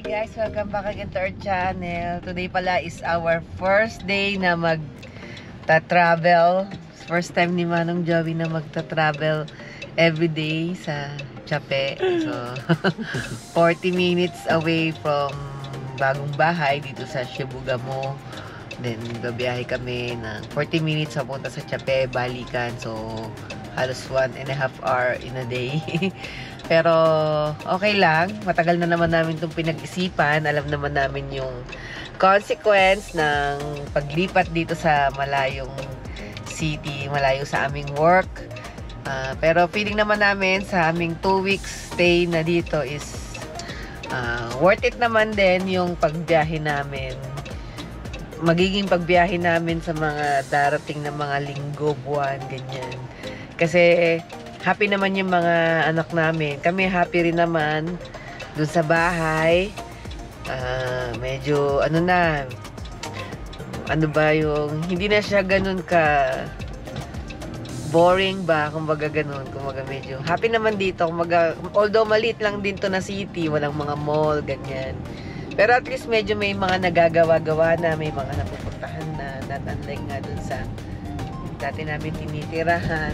Hi guys, welcome back again to our channel. Today pala is our first day na magta-travel. First time ni Manong Joey na magta-travel everyday sa Chape. So, 40 minutes away from bagong bahay dito sa Chibougamau. Then, babiyahe kami ng 40 minutes papunta sa Chape, balikan. So, halos 1.5 hour in a day. Pero, okay lang. Matagal na naman namin itong pinag-isipan. Alam naman namin yung consequence ng paglipat dito sa malayong city, malayo sa aming work. Pero feeling naman namin sa aming 2 weeks stay na dito is worth it naman din yung pagbiyahe namin. Magiging pagbiyahe namin sa mga darating na mga linggo, buwan, ganyan. Kasi happy naman yung mga anak namin. Kami happy rin naman dun sa bahay. Medyo ano ba yung hindi na siya ganun ka boring ba, kumbaga ganun, kumbaga medyo happy naman dito, kumbaga although maliit lang din to na city, walang mga mall, ganyan, pero at least medyo may mga nagagawa-gawa na, may mga napupuntahan na, not unlike nga dun sa dati namin tinitirahan.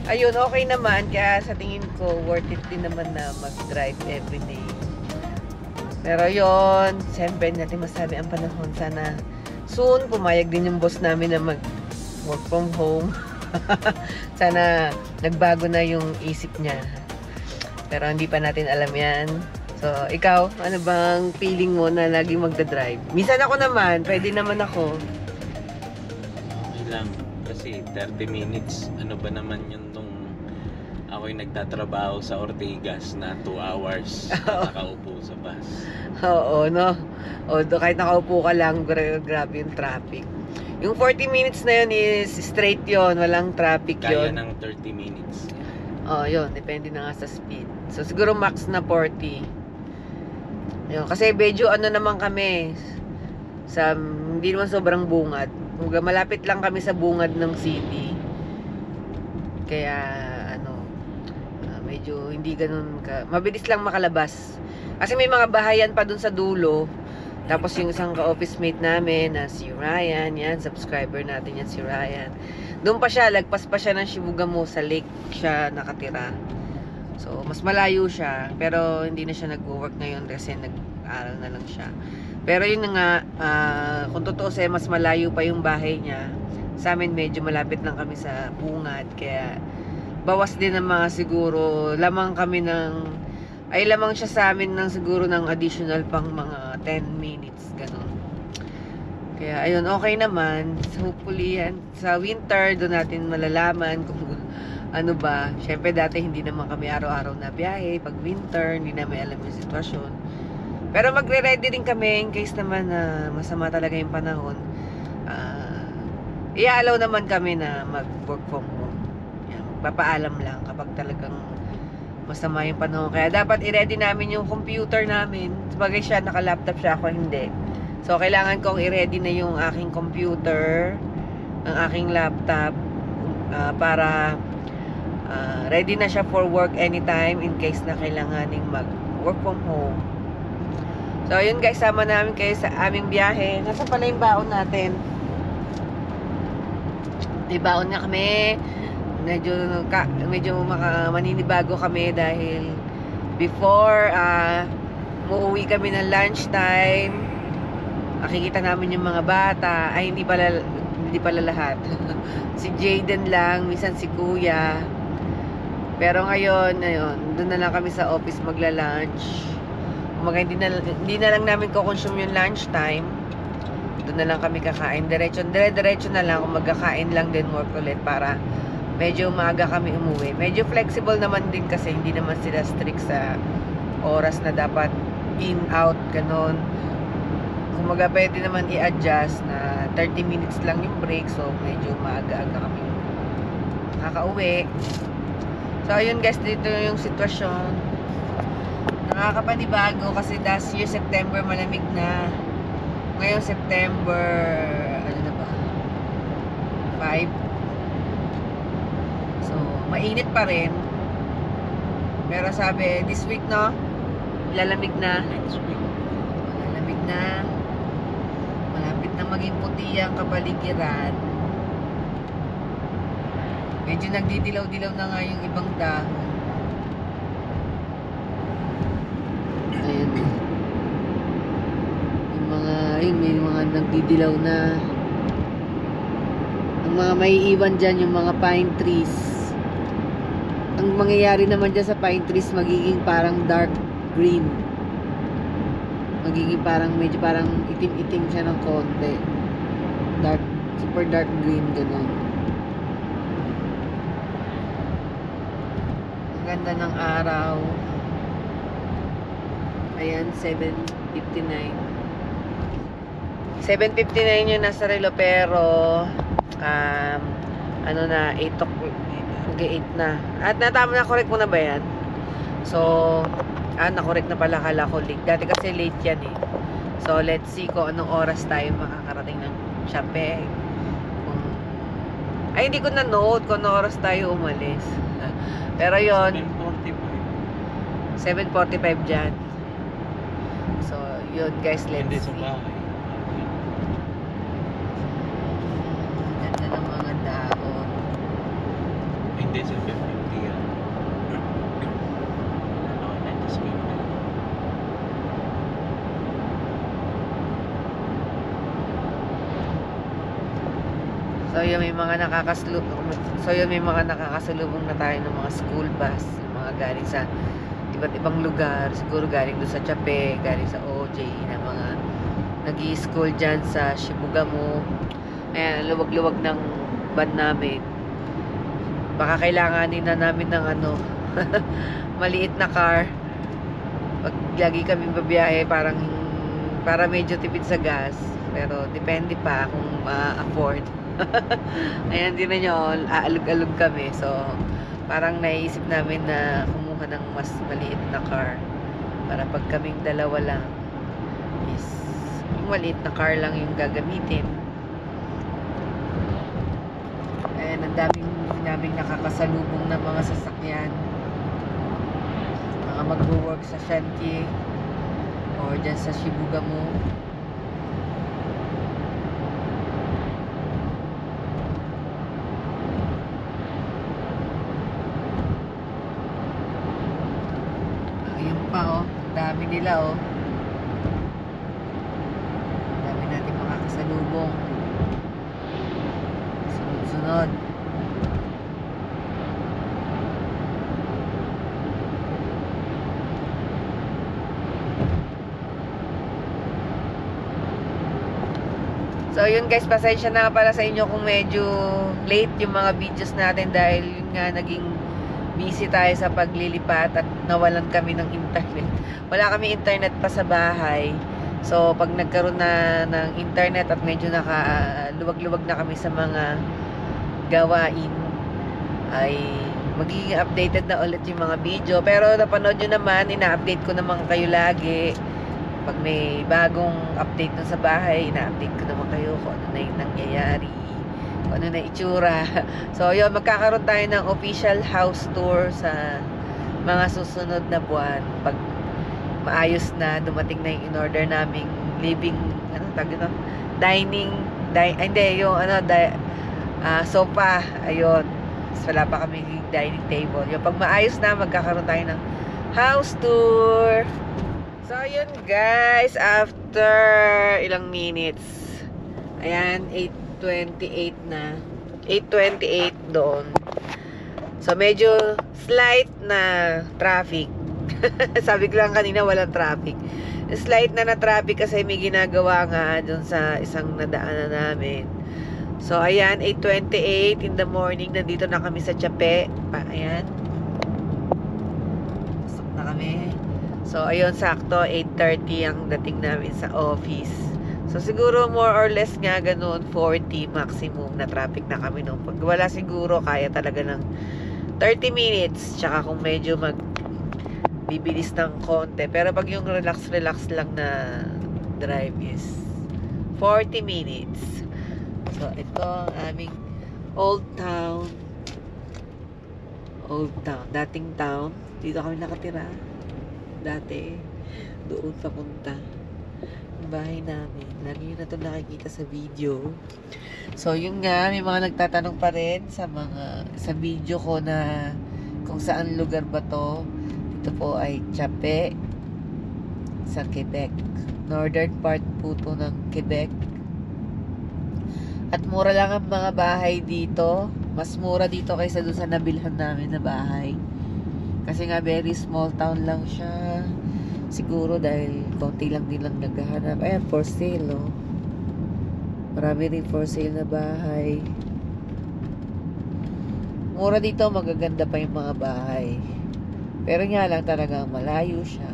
Ayun, okay naman, kaya sa tingin ko worth it din naman na mag-drive everyday. Pero yun, siyempre natin masabi ang panahon, sana soon pumayag din yung boss namin na mag work from home. Sana nagbago na yung isip niya. Pero hindi pa natin alam yan. So, ikaw, ano bang feeling mo na lagi magdadrive? Minsan ako naman, pwede naman ako. Okay lang. Kasi 30 minutes, ano ba naman yun nung ako'y nagtatrabaho sa Ortigas na 2 hours nakaupo sa bus. Oo, no? O, kahit nakaupo ka lang, grabe yung traffic. Yung 40 minutes na yun is straight yun, walang traffic Kaya yun. ng 30 minutes. Yun, depende na nga sa speed. So, siguro max na 40. Yun, kasi medyo ano naman kami, hindi naman sobrang bungad. Malapit lang kami sa bungad ng city. Kaya, medyo hindi ganun mabilis lang makalabas. Kasi may mga bahayan pa dun sa dulo. Tapos yung isang ka-office mate namin na si Ryan, yan, subscriber natin yan si Ryan. Doon pa siya, lagpas pa siya ng Chibougamau, sa lake siya nakatira. So, mas malayo siya, pero hindi na siya nag-work ngayon kasi nag-aaral na lang siya. Pero yun nga, kung totoo sa'yo, mas malayo pa yung bahay niya. Sa amin, medyo malapit lang kami sa bungad, kaya bawas din ng mga siguro, lamang siya sa amin ng siguro ng additional pang mga 10 minutes, ganun. Kaya ayun, okay naman. So, hopefully yan, sa winter doon natin malalaman kung ano ba. Syempre dati hindi naman kami araw-araw na biyahe. Pag winter, hindi namin alam yung sitwasyon. Pero magre-ready din kami in case naman na masama talaga yung panahon. I-allow naman kami na mag-work from home. Yan, papaalam lang kapag talagang masama yung panahon. Kaya dapat i-ready namin yung computer namin. Sabagay siya, naka-laptop siya, ako hindi. So, kailangan kong i-ready na yung aking computer, ang aking laptop, para ready na siya for work anytime in case na kailanganing mag-work from home. So, yun guys, sama namin kayo sa aming biyahe. Nasa pala yung baon natin? May baon na kami. Medyo maninibago kami dahil before muuwi kami ng lunchtime, makikita namin yung mga bata. Ay, hindi pala lahat. Si Jaden lang, minsan si Kuya. Pero ngayon, doon na lang kami sa office magla-lunch. Hindi na lang namin kukonsume yung lunchtime. Doon na lang kami kakain. Diretso na lang kung magkakain lang din work ulit para medyo maaga kami umuwi. Medyo flexible naman din kasi hindi naman sila strict sa oras na dapat in, out, ganun. Kumaga pwede naman i-adjust na 30 minutes lang yung break. So, medyo maaga-aga kami nakaka-uwi. So, ayun guys, dito yung sitwasyon. Nakakapanibago kasi last year, September, malamig na. Ngayon, September, ano na ba? 5. So, mainit pa rin. Pero sabi, this week, no? lalamig na. Next week. Lalamig na. Malapit na maging puti ang kapaligiran. Medyo nagdidilaw-dilaw na nga yung ibang dahon. Ayan. Yung mga, ayun, may mga nagdidilaw na. Ang mga may iwan dyan, yung mga pine trees. Ang mangyayari naman dyan sa pine trees, magiging parang dark green. Magiging parang, medyo parang itim-itim siya ng konti. Dark, super dark green, gano'n. Ang ganda ng araw. Ayan, 7:59. 7:59 yung nasa relo, pero ano na, 8 o'clock. 8 na. At natama na, correct mo na ba yan? So, na-correct na pala, kala ko late. Dati kasi late yan eh. So, let's see kung anong oras tayo makakarating ng Siape. Ay, hindi ko na-note kung anong oras tayo umalis. Pero yon 7:45 dyan. So, yun guys, let's Hindi sa see. bahay. Ganda ng mga daon. Hindi sa 50 yan. Okay na, just go na. So yun, may mga nakakasalubong na tayo ng mga school bus, yung mga galing sa iba't ibang lugar, siguro galing doon sa Siape, galing sa OJ, na mga nag-i-school dyan sa Shibugamo. Ayan, luwag-luwag ng van namin. Baka kailanganin na namin ng ano, maliit na car. Pag lagi kami babiyahe, para medyo tipid sa gas. Pero depende pa kung ma-afford. Ayan, din na nyo, aalog-alog kami. So, parang naisip namin na kumuha ng mas maliit na car. Para pag kaming dalawa lang, is yung maliit na car lang yung gagamitin. Ayan, ang daming nakakasalubong na mga sasakyan. Mga mag-work sa Shanty or dyan sa Shibugamo. Ayun pa oh, dami nila oh. Dami natin makakasalubong. Sunod-sunod. So yun guys, pasensya na pala sa inyo kung medyo late yung mga videos natin dahil yun nga naging busy tayo sa paglilipat at nawalan kami ng internet. Wala kami internet pa sa bahay. So pag nagkaroon na ng internet at medyo nakaluwag-luwag na kami sa mga gawain, ay magiging updated na ulit yung mga video. Pero napanood nyo naman, ina-update ko naman kayo lagi. Pag may bagong update nun sa bahay, ina-update ko naman kayo kung ano na yung nangyayari, kung ano na itsura. So yun, magkakaroon tayo ng official house tour sa mga susunod na buwan. Pag maayos na, dumating na yung in-order naming living, dining, sofa, ayun. Wala pa kami dining table. Yung pag maayos na, magkakaroon tayo ng house tour. So, yun guys, after ilang minutes, ayan, 8:28 na, 8:28 doon. So, medyo slight na traffic. Sabi ko lang kanina, walang traffic. Slight na traffic kasi may ginagawa nga doon sa isang nadaanan namin. So, ayan, 8:28 in the morning, nandito na kami sa Siape. Ayan. Pasok na kami. So, ayun, sakto, 8:30 ang dating namin sa office. So, siguro more or less nga ganun, 40 maximum na traffic na kami noon. Pag wala siguro, kaya talaga ng 30 minutes. Tsaka kung medyo bibilis ng konti. Pero pag yung relax lang na drive is 40 minutes. So, ito ang aming Old Town. Old Town. Dating town. Dito kami nakatira. Dati. doon papunta. Yung bahay namin. Lagi yun na ito nakikita sa video. So, yun nga, may mga nagtatanong pa rin sa video ko na kung saan lugar ba to. Ito po ay Chape sa Quebec. Northern part po to ng Quebec. At mura lang ang mga bahay dito. Mas mura dito kaysa doon sa nabilhan namin na bahay. Kasi nga very small town lang siya. Siguro dahil konti lang din lang naghahanap. Ayan, for sale, oh. Marami rin for sale na bahay. Mura dito, magaganda pa yung mga bahay. Pero nga lang talaga malayo siya.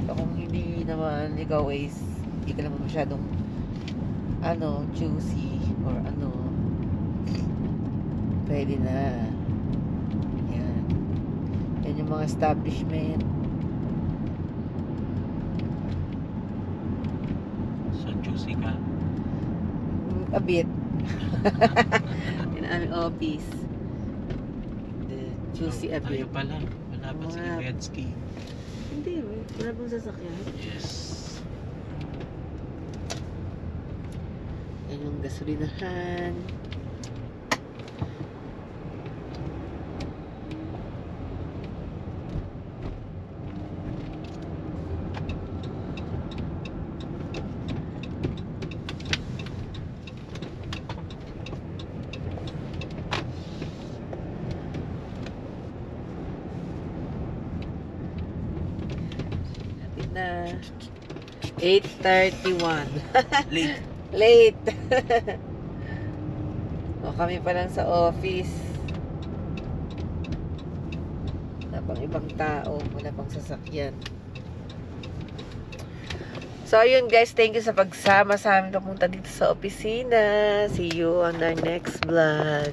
So, kung hindi naman ikaw is hindi ka naman masyadong choosy or pwede na. Yan. Yan yung mga establishment. So, juicy ka. A bit. Yan ang aming office. Juicy a bit. Tayo pala. Wala pa si Betsky. Hindi, wala pong sasakyan. Yes. Yan yung gasolinahan. Na 8:31. Late. Late. O, kami pa lang sa office. Wala pang ibang tao, wala pang sasakyan. So, ayun guys, thank you sa pagsama sa amin papunta dito sa opisina. See you on our next vlog.